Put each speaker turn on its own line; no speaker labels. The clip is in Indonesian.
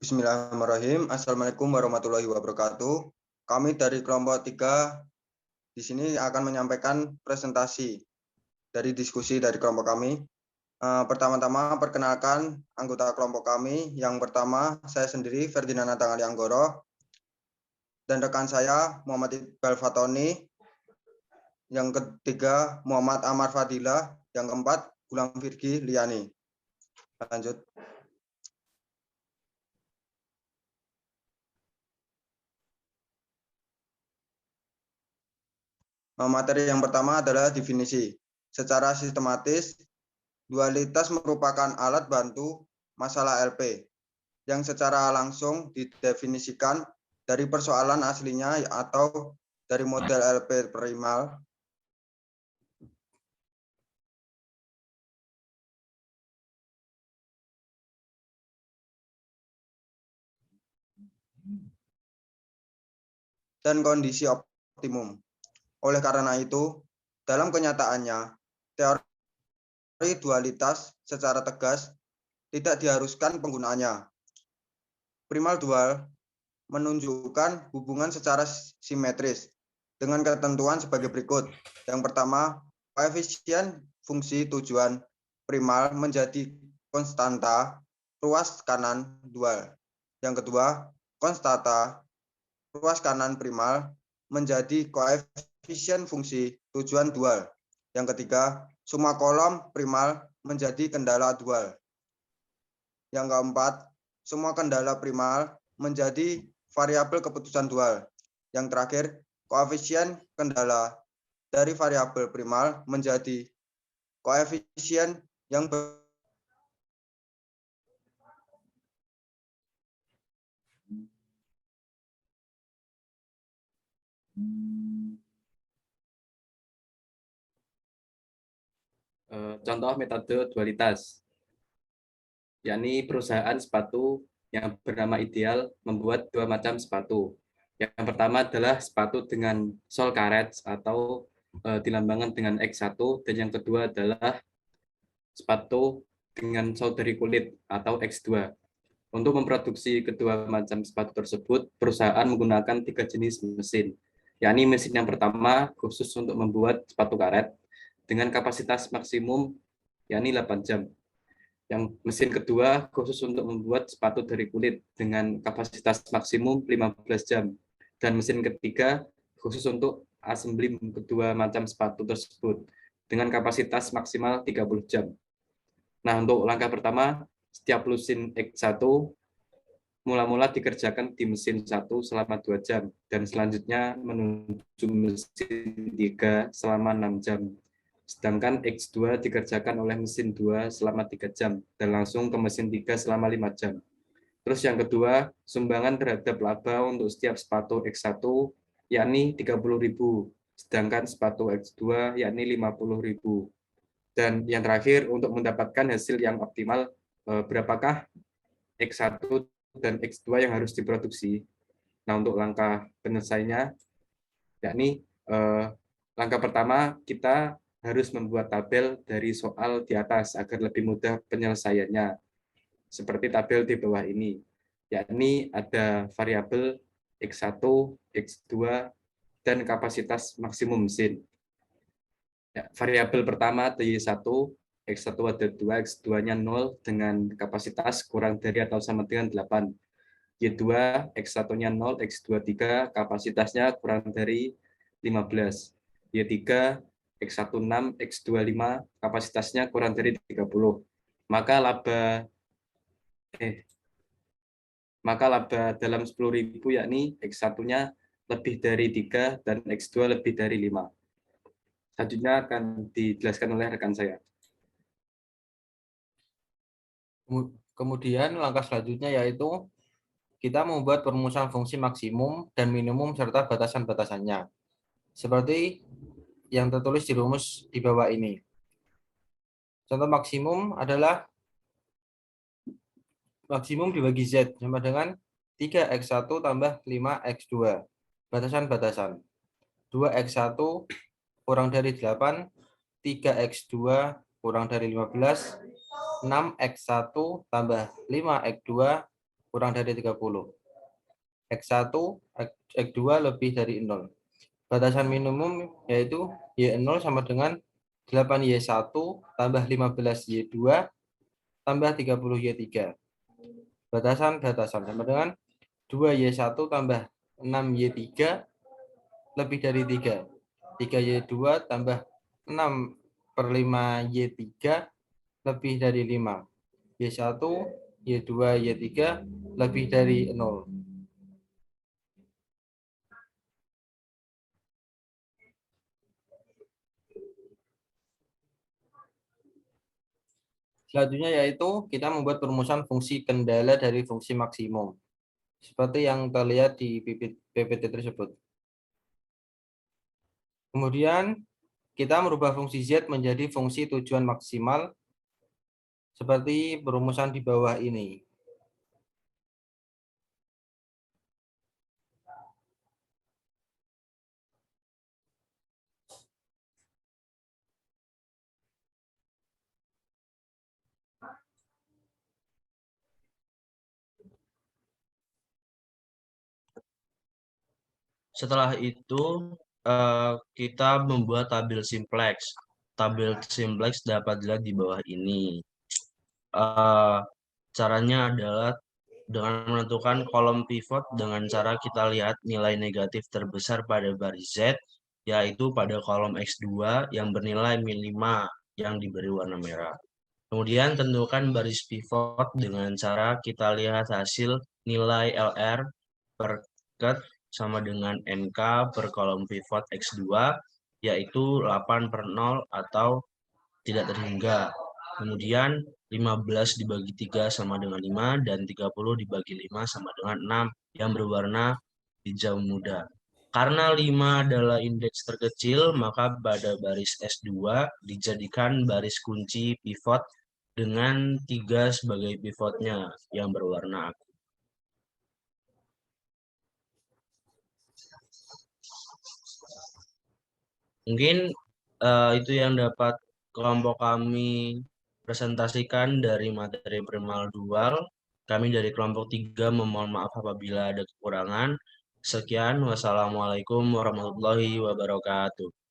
Bismillahirrahmanirrahim. Assalamualaikum warahmatullahi wabarakatuh. Kami dari kelompok 3 di sini akan menyampaikan presentasi dari diskusi dari kelompok kami. Pertama-tama perkenalkan anggota kelompok kami. Yang pertama saya sendiri Ferdinand Natangali Anggoro dan rekan saya Muhammad Iqbal Fatoni. Yang ketiga Muhammad Amar Fadilah. Yang keempat Gulam Virgi Liani. Lanjut. Materi yang pertama adalah definisi. Secara sistematis, dualitas merupakan alat bantu masalah LP yang secara langsung didefinisikan dari persoalan aslinya atau dari model LP primal. Dan kondisi optimum. Oleh karena itu, dalam kenyataannya, teori dualitas secara tegas tidak diharuskan penggunaannya. Primal dual menunjukkan hubungan secara simetris dengan ketentuan sebagai berikut. Yang pertama, koefisien fungsi tujuan primal menjadi konstanta ruas kanan dual. Yang kedua, konstanta ruas kanan primal menjadi koefisien fungsi tujuan dual. Yang ketiga, suma kolom primal menjadi kendala dual. Yang keempat, semua kendala primal menjadi variabel keputusan dual. Yang terakhir, koefisien kendala dari variabel primal menjadi koefisien yang
Contoh metode dualitas, yakni perusahaan sepatu yang bernama Ideal membuat dua macam sepatu. Yang pertama adalah sepatu dengan sol karet atau dilambangkan dengan X1, dan yang kedua adalah sepatu dengan sol dari kulit atau X2. Untuk memproduksi kedua macam sepatu tersebut, perusahaan menggunakan 3 jenis mesin, yakni mesin yang pertama khusus untuk membuat sepatu karet dengan kapasitas maksimum yakni 8 jam. Yang mesin kedua khusus untuk membuat sepatu dari kulit dengan kapasitas maksimum 15 jam. Dan mesin ketiga khusus untuk assembly kedua macam sepatu tersebut dengan kapasitas maksimal 30 jam. Nah, untuk langkah pertama, setiap lusin X1 mula-mula dikerjakan di mesin 1 selama 2 jam, dan selanjutnya menuju mesin 3 selama 6 jam. Sedangkan X2 dikerjakan oleh mesin 2 selama 3 jam, dan langsung ke mesin 3 selama 5 jam. Terus yang kedua, sumbangan terhadap laba untuk setiap sepatu X1 yakni 30.000, sedangkan sepatu X2 yakni 50.000. Dan yang terakhir, untuk mendapatkan hasil yang optimal, berapakah X1 dan X2 yang harus diproduksi? Nah, untuk langkah penyelesaiannya, yakni langkah pertama kita harus membuat tabel dari soal di atas agar lebih mudah penyelesaiannya. Seperti tabel di bawah ini, yakni ada variabel X1, X2, dan kapasitas maksimum mesin. Ya, variabel pertama Y1, X1 ada 2, X2-nya 0 dengan kapasitas kurang dari atau sama dengan 8. Y2, X1-nya 0, X2 3, kapasitasnya kurang dari 15. Y3, X1 6, X2 5, kapasitasnya kurang dari 30. Maka laba dalam 10.000 yakni X1-nya lebih dari 3 dan X2 lebih dari 5. Selanjutnya akan dijelaskan oleh rekan saya.
Kemudian langkah selanjutnya yaitu kita membuat perumusan fungsi maksimum dan minimum serta batasan-batasannya. Seperti yang tertulis di rumus di bawah ini. Contoh maksimum adalah maksimum dibagi Z sama dengan 3X1 tambah 5X2. Batasan-batasan. 2X1 kurang dari 8, 3X2 kurang dari 15, 6X1 tambah 5X2 kurang dari 30. X1, X2 lebih dari 0. Batasan minimum yaitu Y0 sama dengan 8Y1 tambah 15Y2 tambah 30Y3. Batasan sama dengan 2Y1 tambah 6Y3 lebih dari 3. 3Y2 tambah 6/5Y3 lebih dari 5. Y1, Y2, Y3 lebih dari 0. Selanjutnya yaitu kita membuat perumusan fungsi kendala dari fungsi maksimum. Seperti yang terlihat di PPT tersebut. Kemudian kita merubah fungsi Z menjadi fungsi tujuan maksimal seperti perumusan di bawah ini.
Setelah itu kita membuat tabel simplex. Tabel simplex dapat dilihat di bawah ini. Caranya adalah dengan menentukan kolom pivot dengan cara kita lihat nilai negatif terbesar pada baris Z, yaitu pada kolom X2 yang bernilai min 5 yang diberi warna merah. Kemudian tentukan baris pivot dengan cara kita lihat hasil nilai LR per cut sama dengan NK per kolom pivot X2, yaitu 8/0 atau tidak terhingga. Kemudian 15 dibagi 3 sama dengan 5, dan 30 dibagi 5 sama dengan 6 yang berwarna hijau muda. Karena 5 adalah indeks terkecil, maka pada baris S2 dijadikan baris kunci pivot dengan 3 sebagai pivotnya yang berwarna aku. Mungkin itu yang dapat kelompok kami presentasikan dari materi primal dual. Kami dari kelompok 3 memohon maaf apabila ada kekurangan. Sekian, wassalamualaikum warahmatullahi wabarakatuh.